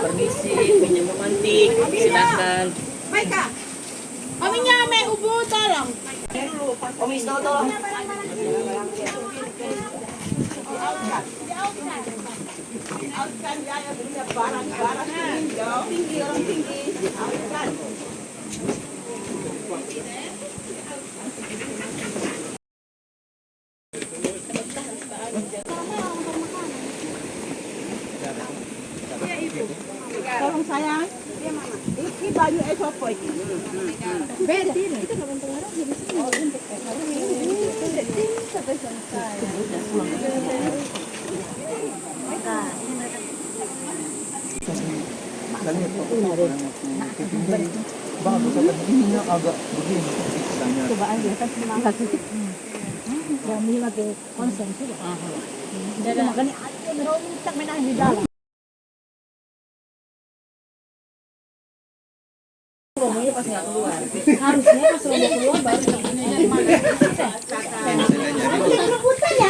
Permisi, minyak memantik, silakan. Maika, kaminya may ubo tolong. Omis tolong. Tolong sayang. Ini baju apa ini? Beda. Itu nggak bentuk orang jadi sampai selesai. Bagus kan ini agak begini sisanya. Coba aja kan semangat. Kami lagi konsen sih. Jadi makanya ada berontak main di dalam. Pas nggak keluar. Harusnya pas udah keluar baru ini mana? Rebutan ya,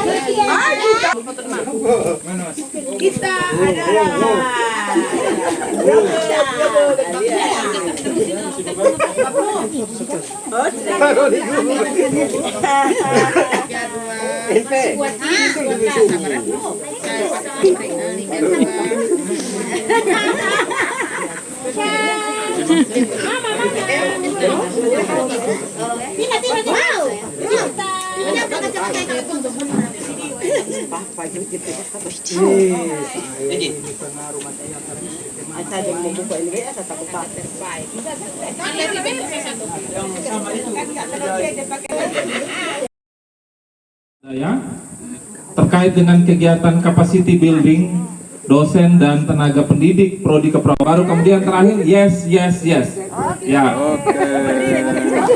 kita adalah Saya terkait dengan kegiatan capacity building dosen dan tenaga pendidik prodi keperawatan. Baru kemudian terakhir yes. Ya.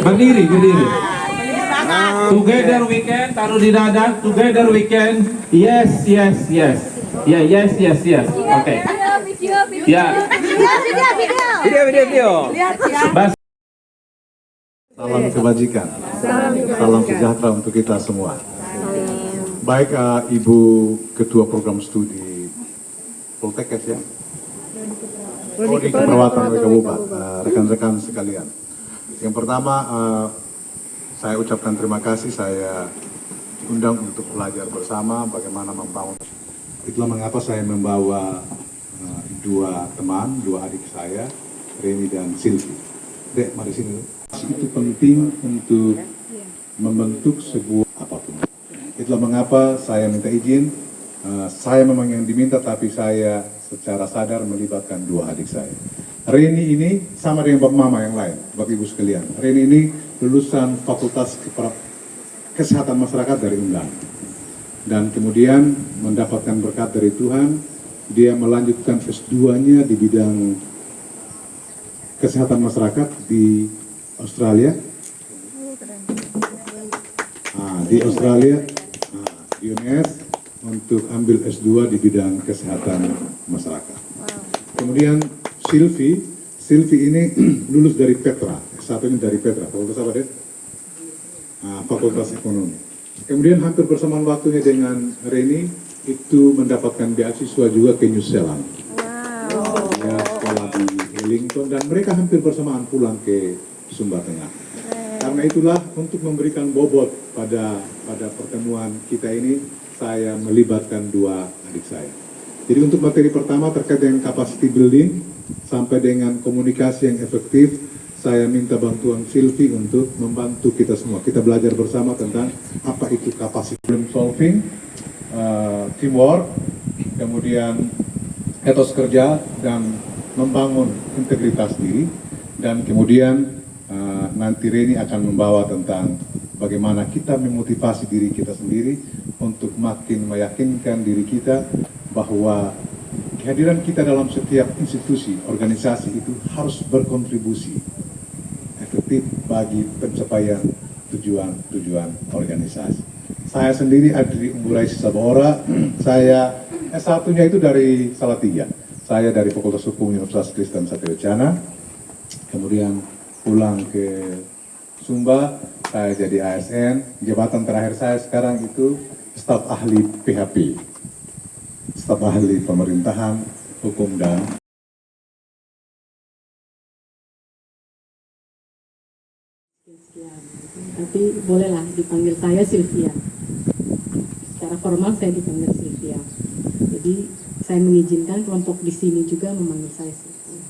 Berdiri. Together we can, taruh di dada. Together we can. Yes. Ya, yes. Oke. Ya. Video. Salam kebajikan, salam sejahtera untuk kita semua. Baik Ibu Ketua Program Studi Poltekkes ya, Prodi Keperawatan Kabupaten, rekan-rekan sekalian. Yang pertama saya ucapkan terima kasih, saya diundang untuk belajar bersama bagaimana membangun. Itulah mengapa saya membawa dua teman, dua adik saya, Reni dan Sylvie. Dek, mari sini. Itu penting untuk membentuk sebuah apapun. Itulah mengapa saya minta izin. Saya memang yang diminta, tapi saya secara sadar melibatkan dua adik saya. Reni ini sama dengan Bapak Mama yang lain, Bapak Ibu sekalian. Reni ini lulusan Fakultas Kesehatan Masyarakat dari Undang. Dan kemudian mendapatkan berkat dari Tuhan, dia melanjutkan S2-nya di bidang kesehatan masyarakat di Australia. Di Australia, di UNS, untuk ambil S2 di bidang kesehatan masyarakat. Kemudian Sylvie ini lulus dari Petra, S1-nya dari Petra, Fakultas apa deh? Fakultas Ekonomi. Kemudian hampir bersamaan waktunya dengan Reni, itu mendapatkan beasiswa juga ke New Zealand. Ya, sekolah di Wellington, dan mereka hampir bersamaan pulang ke Sumba Tengah. Karena itulah untuk memberikan bobot pada pertemuan kita ini, saya melibatkan dua adik saya. Jadi untuk materi pertama terkait dengan capacity building sampai dengan komunikasi yang efektif, saya minta bantuan Sylvie untuk membantu kita semua. Kita belajar bersama tentang apa itu capacity problem solving, teamwork, kemudian etos kerja, dan membangun integritas diri. Dan kemudian nanti Reni akan membawa tentang bagaimana kita memotivasi diri kita sendiri untuk makin meyakinkan diri kita bahwa kehadiran kita dalam setiap institusi, organisasi itu harus berkontribusi efektif bagi pencapaian tujuan organisasi. Saya sendiri Adri Umburaisi Sabora, saya S1-nya itu dari Salatiga. Saya dari Fakultas Hukum Universitas Kristen Satewacana, kemudian pulang ke Sumba, saya jadi ASN. Jabatan terakhir saya sekarang itu staf ahli PHP, staf ahli pemerintahan Hukum dan Tapi bolehlah dipanggil saya Sylvia. Secara formal saya dipanggil Sylvia. Jadi saya mengizinkan kelompok di sini juga memanggil saya Sylvia.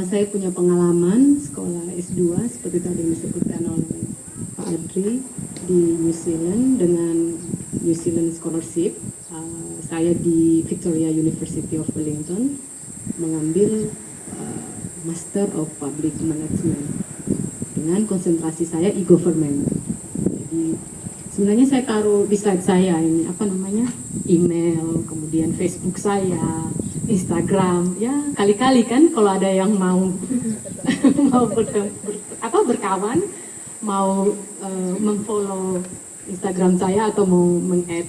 Saya punya pengalaman sekolah S2 seperti tadi yang disebutkan oleh Pak Adri di New Zealand dengan New Zealand Scholarship. Saya di Victoria University of Wellington mengambil Master of Public Management dengan konsentrasi saya e-government. Jadi sebenarnya saya taruh di slide saya ini apa namanya, email, kemudian Facebook saya, Instagram, ya kali-kali kan kalau ada yang mau berkawan, mau memfollow Instagram saya atau mau meng-add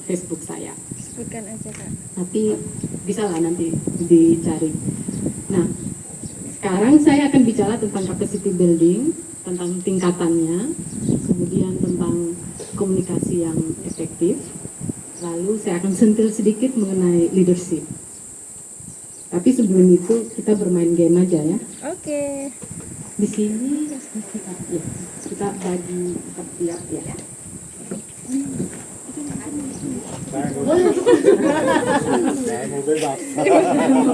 Facebook saya. Sebutkan aja Kak. Tapi bisa lah nanti dicari. Nah, sekarang saya akan bicara tentang capacity building, tentang tingkatannya, kemudian tentang komunikasi yang efektif. Lalu saya akan sentil sedikit mengenai leadership. Tapi sebelum itu kita bermain game aja ya. Oke. Di sini kita bagi setiap ya.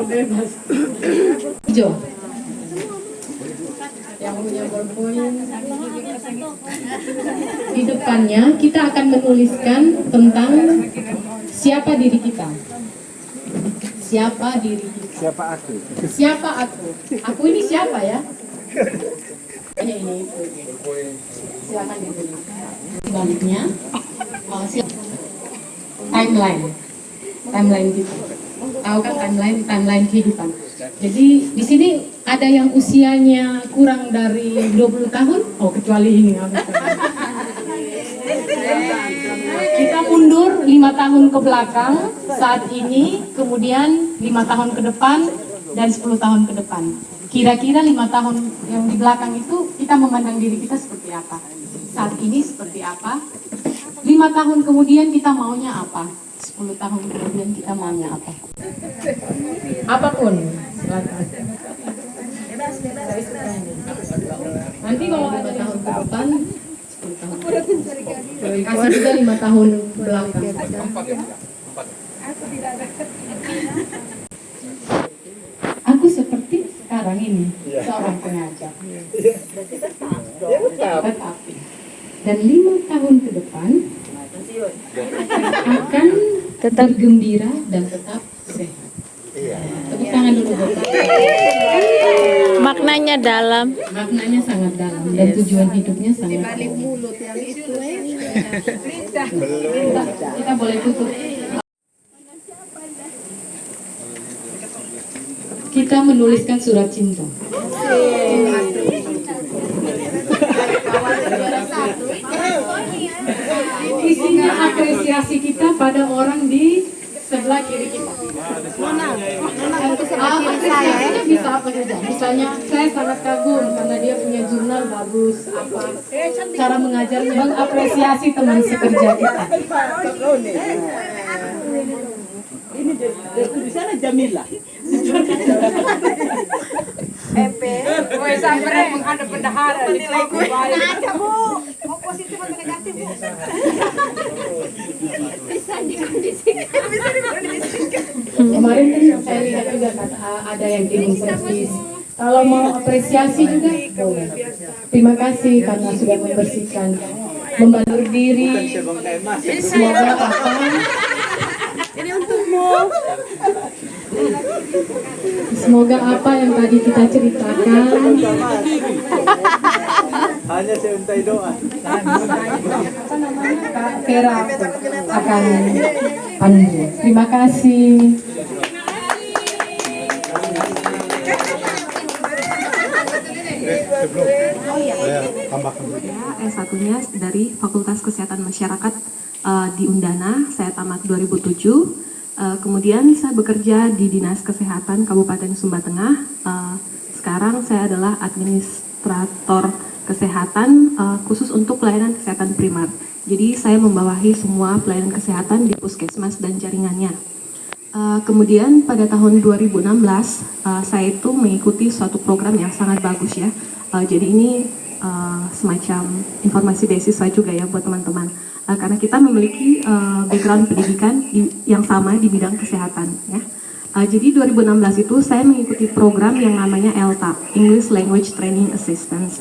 Bebas. Jo. Yang punya ballpoint. Di depannya kita akan menuliskan tentang siapa diri kita. Siapa diri kita. Siapa aku? Siapa aku? Aku ini siapa ya? Ini. Silakan ditulis. Sebaliknya, timeline gitu. Tahu kan timeline kehidupan. Jadi di sini ada yang usianya kurang dari 20 tahun. Oh, kecuali ini. Kita mundur 5 tahun ke belakang saat ini, kemudian 5 tahun ke depan dan 10 tahun ke depan. Kira-kira 5 tahun yang di belakang itu kita memandang diri kita seperti apa? Saat ini seperti apa? 5 tahun kemudian kita maunya apa? 10 tahun kemudian kita maunya apa? Apapun, silakan. Nanti kalau 5 tahun ke depan, 10 tahun. Kasih juga 5 tahun belakang. Aku seperti sekarang ini, seorang pengajar. Tetapi, dan 5 tahun ke depan akan tetap gembira dan tetap sehat. Tepuk tangan dulu. Maknanya dalam. Maknanya sangat dalam dan tujuan hidupnya sangat dalam. Kita boleh tutup. Kita menuliskan surat cinta. Isinya apresiasi kita pada orang di sebelah kiri kita. Apresiasinya bisa apa saja. Misalnya saya sangat kagum karena dia punya jurnal bagus, apa cara mengajarnya, mengapresiasi teman sekerja kita. Ini di sana Jamila. Sampai menghadap bendahara nilai gue aja Bu, mau positif atau negatif Bu? Bisa dikondisikan. Kemarin kan saya lihat juga ada yang kirim servis. Kalau mau apresiasi juga boleh. Terima kasih karena sudah membersihkan, membalur diri. Semoga apa? Ini untukmu. Semoga apa yang tadi kita ceritakan Hanya saya untai doa. Kak Vera akan panjang. Terima kasih. S1-nya dari Fakultas Kesehatan Masyarakat di Undana, saya tamat 2007. Kemudian saya bekerja di Dinas Kesehatan Kabupaten Sumba Tengah. Sekarang saya adalah administrator kesehatan khusus untuk pelayanan kesehatan primer. Jadi saya membawahi semua pelayanan kesehatan di puskesmas dan jaringannya. Kemudian pada tahun 2016 saya itu mengikuti suatu program yang sangat bagus ya. Jadi ini semacam informasi beasiswa juga ya buat teman-teman. Karena kita memiliki background pendidikan yang sama di bidang kesehatan ya. Jadi 2016 itu saya mengikuti program yang namanya ELTA, English Language Training Assistance.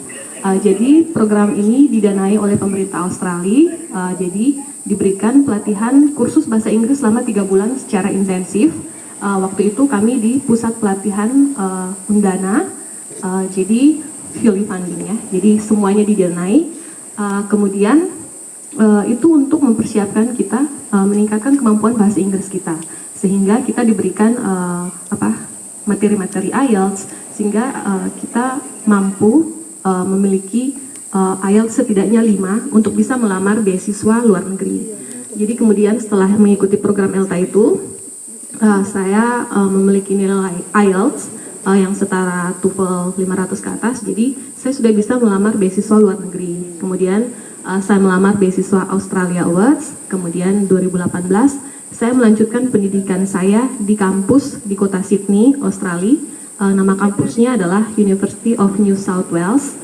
Jadi program ini didanai oleh pemerintah Australia. Jadi diberikan pelatihan kursus bahasa Inggris selama 3 bulan secara intensif. Waktu itu kami di pusat pelatihan Undana, jadi fully funding ya. Jadi semuanya didanai. Kemudian itu untuk mempersiapkan kita meningkatkan kemampuan bahasa Inggris kita, sehingga kita diberikan materi-materi IELTS sehingga kita mampu memiliki IELTS setidaknya 5 untuk bisa melamar beasiswa luar negeri. Jadi kemudian setelah mengikuti program ELTA itu, saya memiliki nilai IELTS yang setara TOEFL 500 ke atas. Jadi saya sudah bisa melamar beasiswa luar negeri. Kemudian saya melamar beasiswa Australia Awards. Kemudian 2018 saya melanjutkan pendidikan saya di kampus di kota Sydney, Australia. Nama kampusnya adalah University of New South Wales.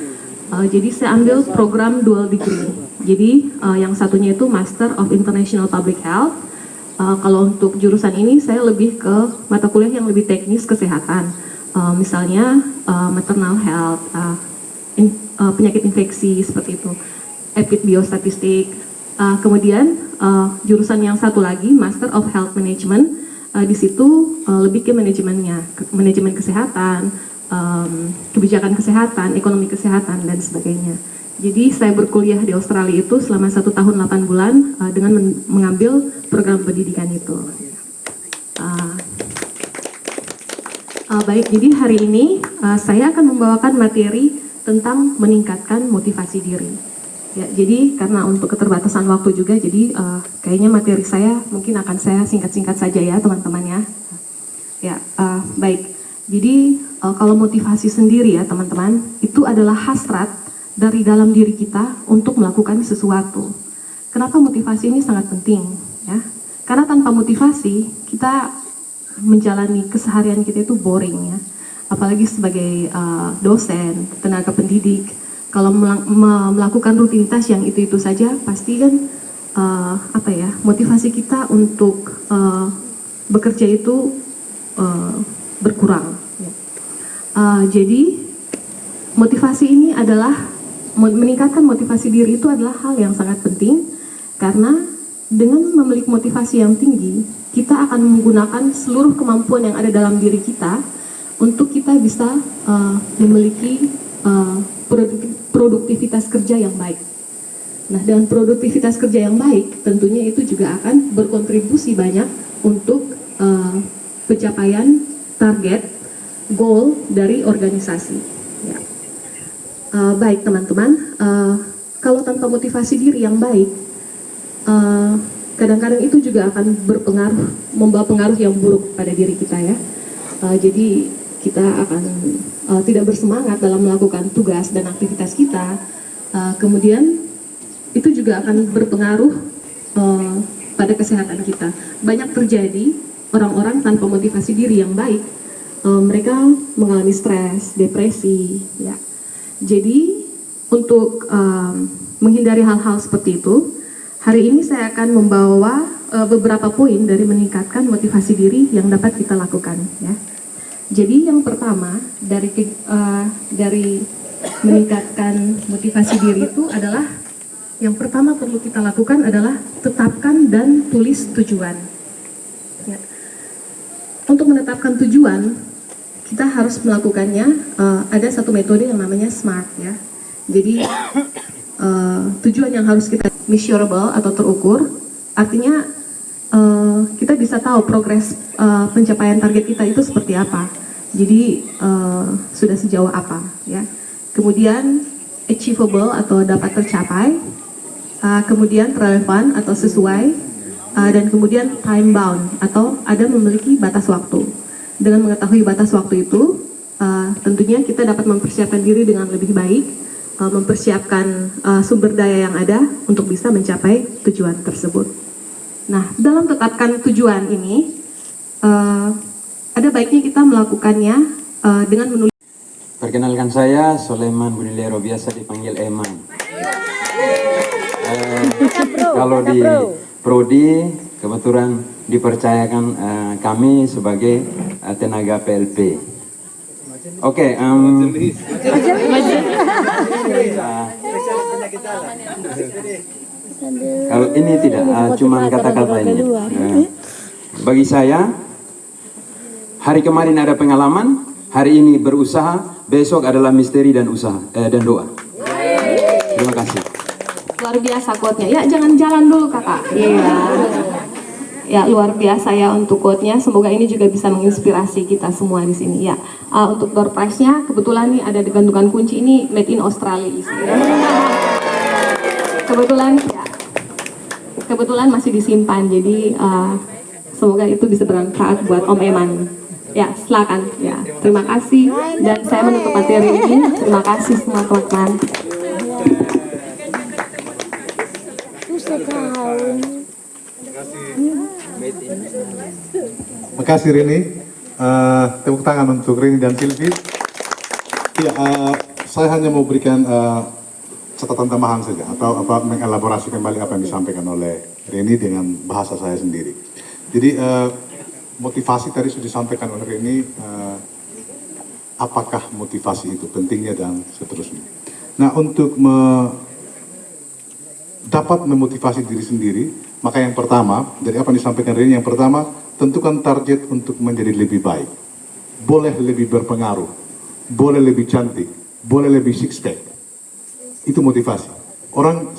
Jadi saya ambil program dual degree. Jadi yang satunya itu Master of International Public Health. Kalau untuk jurusan ini saya lebih ke mata kuliah yang lebih teknis kesehatan. Misalnya maternal health, penyakit infeksi seperti itu, epidbiostatistik. Kemudian jurusan yang satu lagi Master of Health Management. Di situ lebih ke manajemennya, manajemen kesehatan, kebijakan kesehatan, ekonomi kesehatan, dan sebagainya. Jadi saya berkuliah di Australia itu selama 1 tahun 8 bulan dengan mengambil program pendidikan itu. Baik, jadi hari ini saya akan membawakan materi tentang meningkatkan motivasi diri. Ya, jadi karena untuk keterbatasan waktu juga, jadi kayaknya materi saya mungkin akan saya singkat-singkat saja ya teman-teman ya. Ya, baik. Jadi kalau motivasi sendiri ya teman-teman, itu adalah hasrat dari dalam diri kita untuk melakukan sesuatu. Kenapa motivasi ini sangat penting ya? Karena tanpa motivasi kita menjalani keseharian kita itu boring ya. Apalagi sebagai dosen, tenaga pendidik, kalau melakukan rutinitas yang itu saja, pasti kan motivasi kita untuk bekerja itu berkurang. Jadi motivasi ini adalah meningkatkan motivasi diri itu adalah hal yang sangat penting, karena dengan memiliki motivasi yang tinggi kita akan menggunakan seluruh kemampuan yang ada dalam diri kita untuk kita bisa memiliki produktivitas kerja yang baik. Nah, dengan produktivitas kerja yang baik tentunya itu juga akan berkontribusi banyak untuk pencapaian target goal dari organisasi. Ya. Baik teman-teman, kalau tanpa motivasi diri yang baik, kadang-kadang itu juga akan membawa pengaruh yang buruk pada diri kita ya. Jadi kita akan tidak bersemangat dalam melakukan tugas dan aktivitas kita. Kemudian itu juga akan berpengaruh pada kesehatan kita. Banyak terjadi orang-orang tanpa motivasi diri yang baik, mereka mengalami stres, depresi, ya. Jadi untuk menghindari hal-hal seperti itu, hari ini saya akan membawa beberapa poin dari meningkatkan motivasi diri yang dapat kita lakukan, ya. Jadi yang pertama dari meningkatkan motivasi diri itu adalah yang pertama perlu kita lakukan adalah tetapkan dan tulis tujuan. Ya. Untuk menetapkan tujuan, kita harus melakukannya, ada satu metode yang namanya SMART ya. Jadi tujuan yang harus kita measurable atau terukur, artinya kita bisa tahu progres pencapaian target kita itu seperti apa. Jadi sudah sejauh apa ya. Kemudian achievable atau dapat tercapai, kemudian relevan atau sesuai, dan kemudian time bound atau ada memiliki batas waktu. Dengan mengetahui batas waktu itu, tentunya kita dapat mempersiapkan diri dengan lebih baik, mempersiapkan sumber daya yang ada untuk bisa mencapai tujuan tersebut. Nah, dalam tetapkan tujuan ini, ada baiknya kita melakukannya dengan menulis. Perkenalkan saya Soleman Bunilero, biasa dipanggil Eman. Kalau di Prodi kebetulan dipercayakan kami sebagai tenaga PLP. Oke, kalau ini tidak, cuma kata-kata ini. Bagi saya, hari kemarin ada pengalaman, hari ini berusaha, besok adalah misteri dan usaha dan doa. Terima kasih. Luar biasa quote-nya. Ya, jangan jalan dulu kakak. Iya. Ya, luar biasa ya untuk quote-nya. Semoga ini juga bisa menginspirasi kita semua di sini. Ya, untuk door prize-nya kebetulan nih ada di gantungan kunci ini made in Australia isinya. Kebetulan masih disimpan. Jadi semoga itu bisa bermanfaat buat Om Eman. Ya, silakan. Ya, terima kasih. Dan saya menutup materi ini. Terima kasih semua teman-teman. Terima kasih Rini. Tepuk tangan untuk Rini dan Silvi. Ya, saya hanya mau berikan catatan tambahan saja atau mengelaborasi kembali apa yang disampaikan oleh Rini dengan bahasa saya sendiri. Jadi motivasi tadi sudah disampaikan oleh Rini. Apakah motivasi itu pentingnya dan seterusnya. Nah, untuk dapat memotivasi diri sendiri, maka yang pertama, dari apa yang disampaikan Rini, yang pertama, tentukan target untuk menjadi lebih baik. Boleh lebih berpengaruh, boleh lebih cantik, boleh lebih six pack. Itu motivasi.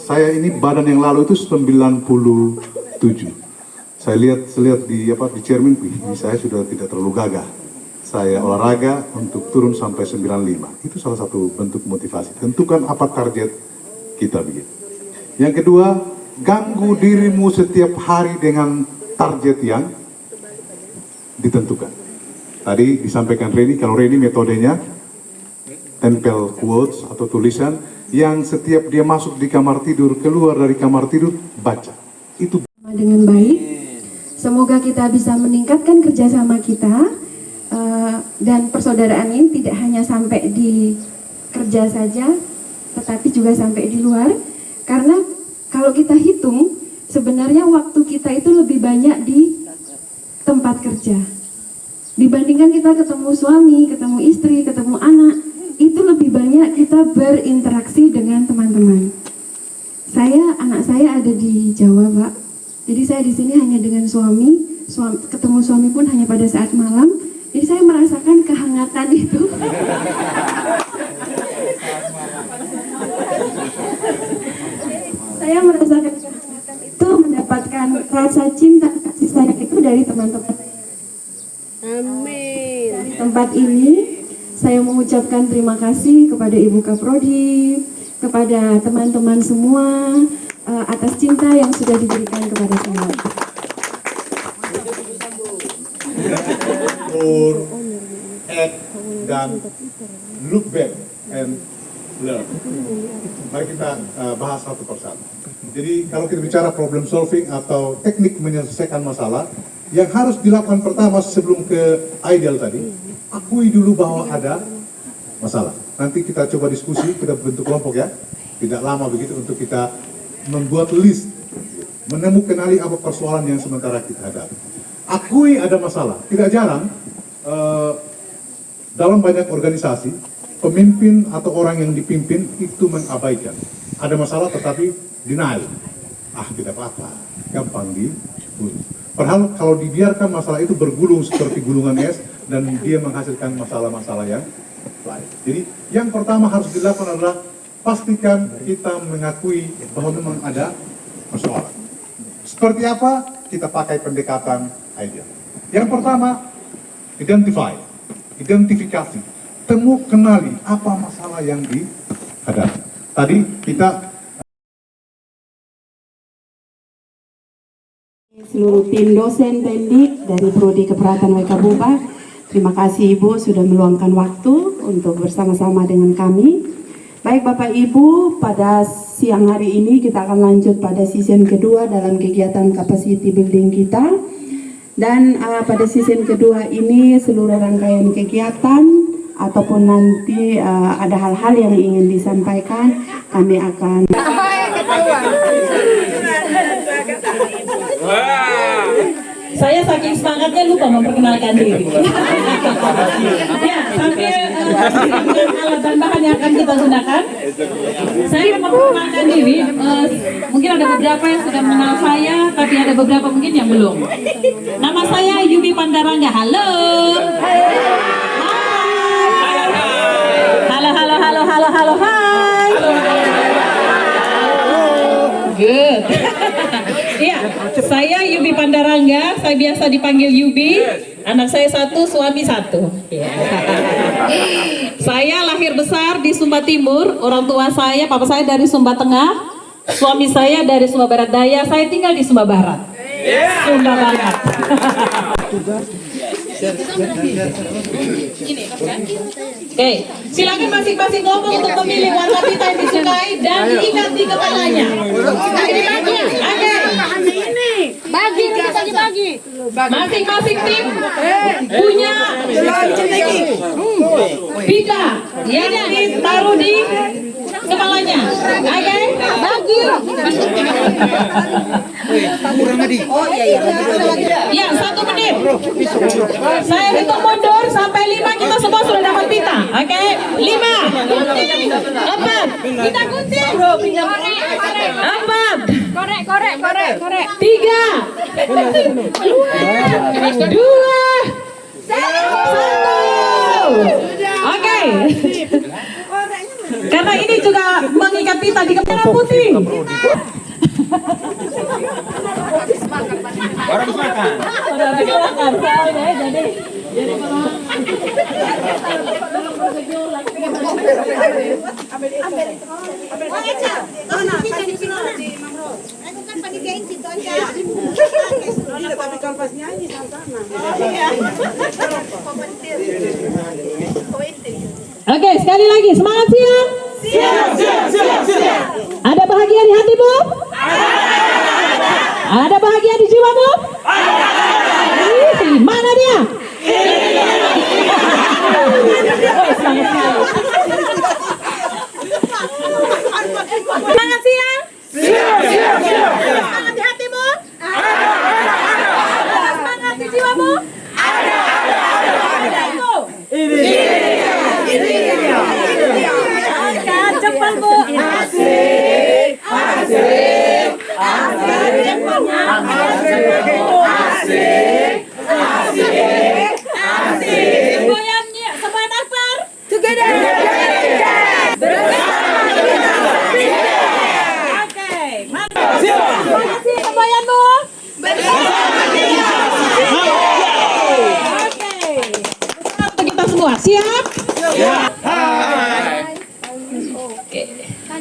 Saya ini badan yang lalu itu 97. Saya lihat di cermin, ini saya sudah tidak terlalu gagah. Saya olahraga untuk turun sampai 95. Itu salah satu bentuk motivasi. Tentukan apa target kita begitu. Yang kedua, ganggu dirimu setiap hari dengan target yang ditentukan. Tadi disampaikan Reni, kalau Reni metodenya tempel quotes atau tulisan yang setiap dia masuk di kamar tidur, keluar dari kamar tidur, baca. Itu dengan baik. Semoga kita bisa meningkatkan kerjasama kita dan persaudaraan ini tidak hanya sampai di kerja saja, tetapi juga sampai di luar. Karena kalau kita hitung, sebenarnya waktu kita itu lebih banyak di tempat kerja. Dibandingkan kita ketemu suami, ketemu istri, ketemu anak, itu lebih banyak kita berinteraksi dengan teman-teman. Anak saya ada di Jawa, Pak. Jadi saya di sini hanya dengan suami, ketemu suami pun hanya pada saat malam. Jadi saya merasakan kehangatan itu. Saya merasakan kehangatan itu, mendapatkan rasa cinta, kasih sayang itu dari teman-teman. Amin. Dari tempat ini, saya mengucapkan terima kasih kepada Ibu Kaprodi, kepada teman-teman semua, atas cinta yang sudah diberikan kepada saya. Or, act, dan look back and learn. Mari kita bahas satu persatu. Jadi kalau kita bicara problem solving atau teknik menyelesaikan masalah, yang harus dilakukan pertama sebelum ke ideal tadi, akui dulu bahwa ada masalah. Nanti kita coba diskusi, kita bentuk kelompok ya. Tidak lama begitu untuk kita membuat list, menemukan apa persoalan yang sementara kita hadapi. Akui ada masalah. Tidak jarang dalam banyak organisasi, pemimpin atau orang yang dipimpin itu mengabaikan. Ada masalah tetapi denial. Tidak apa-apa, gampang diurus. Padahal kalau dibiarkan masalah itu bergulung seperti gulungan es dan dia menghasilkan masalah-masalah yang lain. Jadi yang pertama harus dilakukan adalah pastikan kita mengakui bahwa memang ada persoalan. Seperti apa? Kita pakai pendekatan ideal. Yang pertama, identifikasi, kenali apa masalah yang dihadapi. Tadi kita seluruh tim dosen pendik dari Prodi Keperawatan Waikabuba, terima kasih Ibu sudah meluangkan waktu untuk bersama-sama dengan kami. Baik Bapak Ibu, pada siang hari ini kita akan lanjut pada season kedua dalam kegiatan capacity building kita. Dan pada season kedua ini seluruh rangkaian kegiatan ataupun nanti ada hal-hal yang ingin disampaikan, kami akan Saya saking semangatnya lupa memperkenalkan diri. Ya, sambil alat dan bahan yang akan kita gunakan, saya memperkenalkan diri. Mungkin ada beberapa yang sudah mengenal saya, tapi ada beberapa mungkin yang belum. Nama saya Yubi Pandarangga. Halo. Halo. Hai. Good. Iya, saya Yubi Pandarangga, saya biasa dipanggil Yubi. Anak saya 1, suami 1. Saya lahir besar di Sumba Timur. Orang tua saya, papa saya dari Sumba Tengah, suami saya dari Sumba Barat Daya. Saya tinggal di Sumba Barat. Sumba Barat. Oke, silakan masing-masing ngomong untuk memilih warna pita yang disukai dan diikat di kepalanya. Bagi. Masing-masing tim punya pita yang ditaruh di kepalanya. Oke? Bagi. Ya, 1 menit. Saya hitung mundur sampai 5, kita semua sudah dapat pita. Oke? 5, 4, kita gunting. 4, korek. 3, 2, 1. Oke. Karena ini juga mengikat pita di kepala putih. Orang makan. Oke, sekali lagi semangat siap. Siap. Ada bahagia di hatimu? Ada bahagia di jiwamu? Mana dia? Semangat siap. Siap. Semangat di hatimu? Semangat di jiwamu? Ada. Cepat Bu. Asik. Goyangnya semuanya akbar. Together. Oke, mantap. Terima kasih semuanya. Oke. Kita semua siap?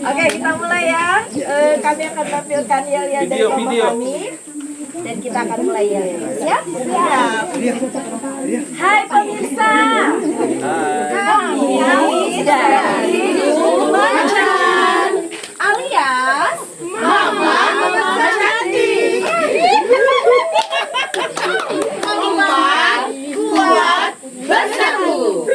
Oke, kita mulai ya. Kami akan tampilkan yel-yel dari kelompok kami. Dan kita akan mulai yel-yel. Siap? Siap. Hai pemirsa. Kami dari Macan alias Mama Cantik. Kompak, kuat, bersatu.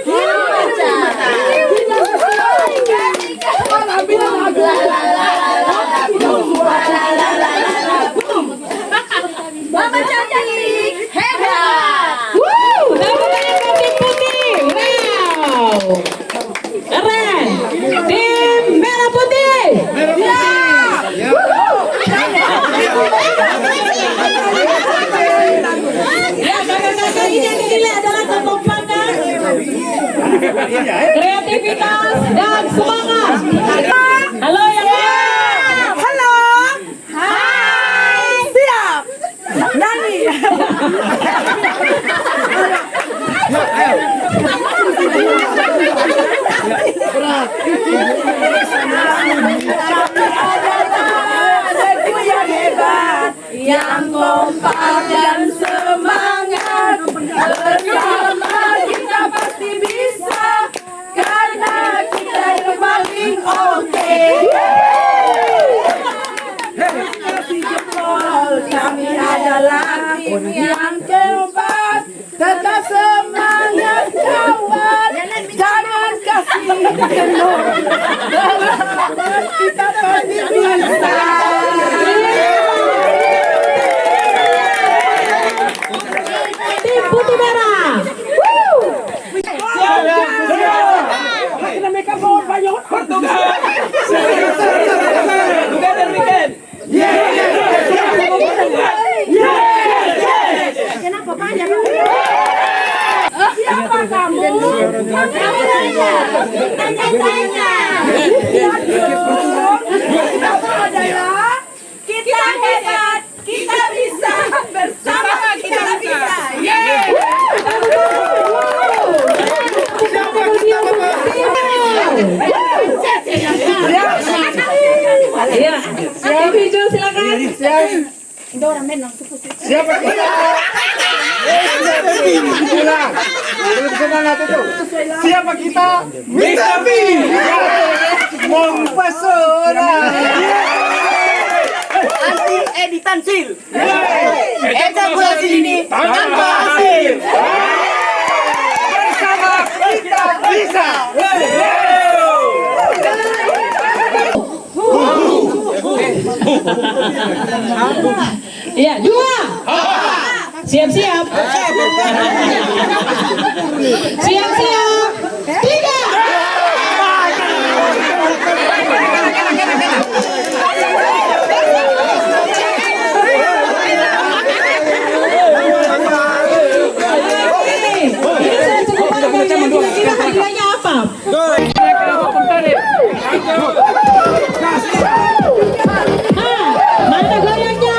Mama cantik, hebat. Dapat yang putih. Wow. Keren. Tim merah putih. Ya, kakak-kakak ini yang dinilai adalah kekompakan, kreativitas dan semangat. Halo yang Halo. Hai. Siap. Nani. Yang kompak dan semangat, bersama kita pasti bisa, karena kita yang paling oke. Kasih jempol, kami adalah tim yang yang keempat, tetap semangat kawan, jangan kasih kendor, kita pasti bisa. Tim putih merah. Kenapa banyak? Siapa kamu? Tanya-tanya. Kamu adalah kita hebat, kita bisa, bersama kita bisa. Iya, siap hijau silakan. Siapa kita? Siapa kita? Mr. B. Mempesona. Anti editan sil. Ejakulasi ini tanpa hasil. Bersama kita bisa. Iya, 2. Siap-siap. Siap-siap. 3. Kira-kira hadiahnya apa? Mana goyangnya?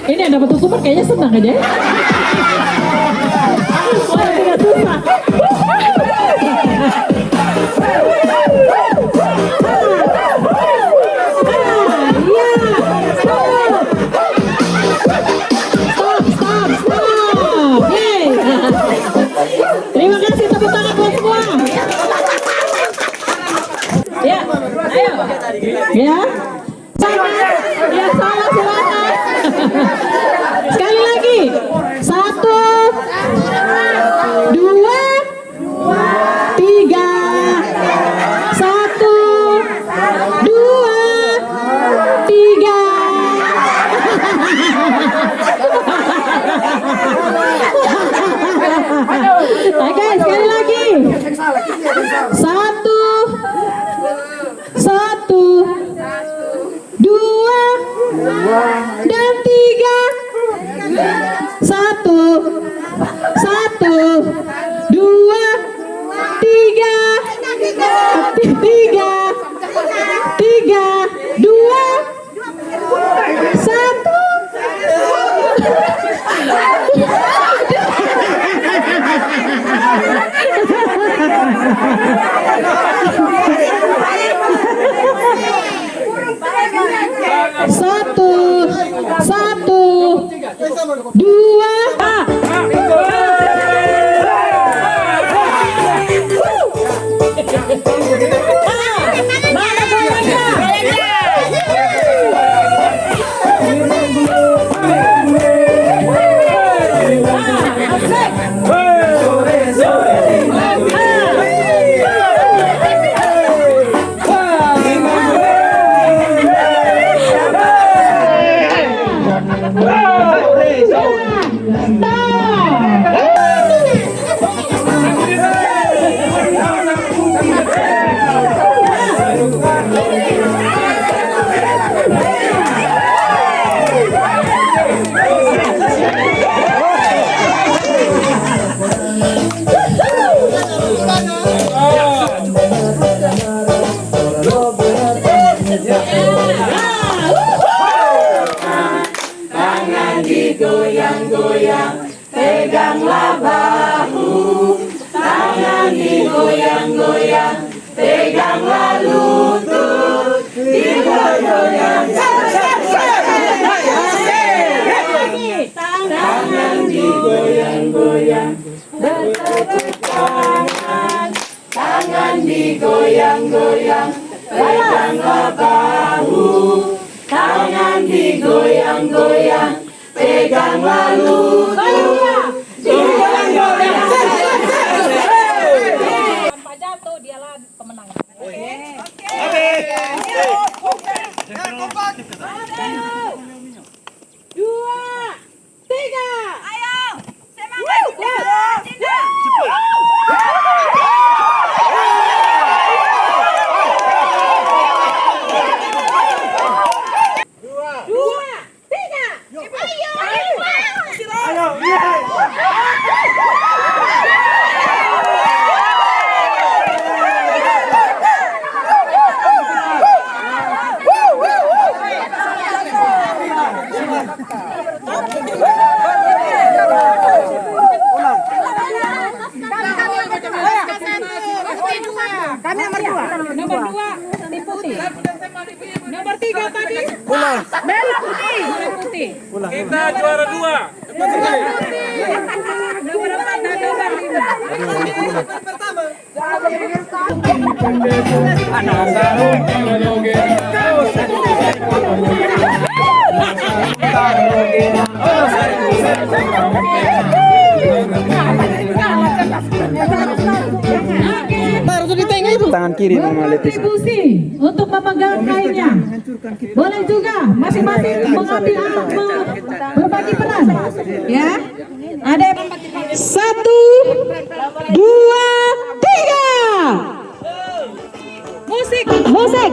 Ini yang dapat super kayaknya senang aja. Wah, tidak susah. Stop. Yeay. Terima kasih, tepuk tangan buat semua. Ya, ayo. Ya. Ya, salah silakan. Sekali lagi. 1, 2, 3. 1, 2, 3. Oke, sekali lagi. 1, 2, dan 3. 1, 2, 3. 3, 2, 1. Satu, 2. Mana goyangnya? Tangan digoyang-goyang, peganglah bahu. Tangan digoyang-goyang, peganglah lutut. Digoyang, tangan digoyang-goyang, bertepuk tangan. Tangan digoyang-goyang, peganglah bahu. Tangan digoyang-goyang, peganglah lutut. Merah tadi? Merah putih. Merah putih. Kita juara 2. Merah putih. Nomor 4 dan nomor 5. Tangan kiri Mama Leticia. Kontribusi untuk memegang kainnya. Boleh juga masing-masing mengambil berbagi peran. Ya. Ada 1, 2, 3. Musik. Musik.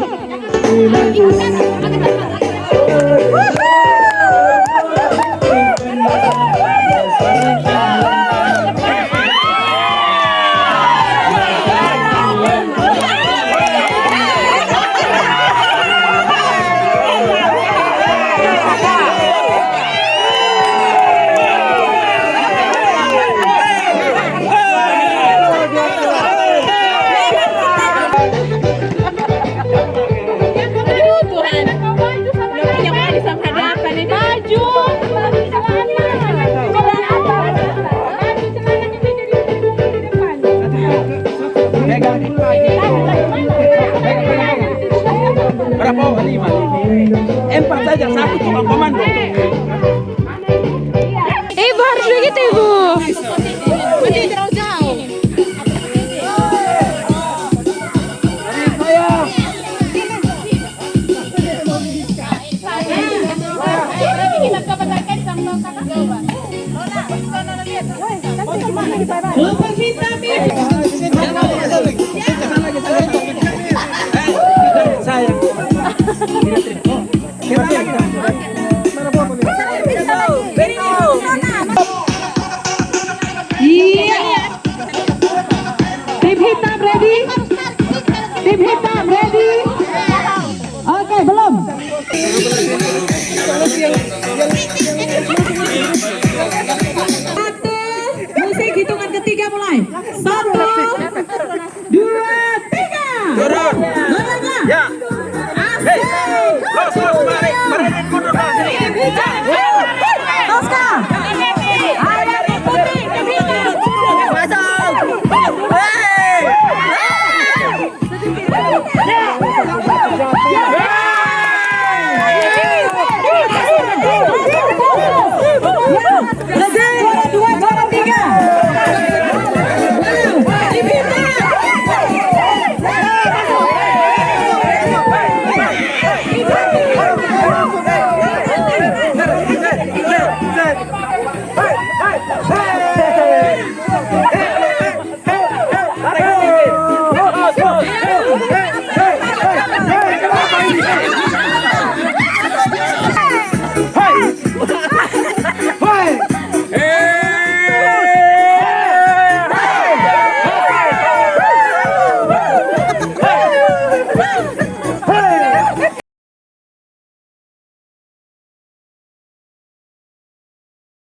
Berapa? 5. 4 saja, 1 tukang komando. Ibu harus begitu Ibu. Nanti terlalu jauh. Kelompok hitam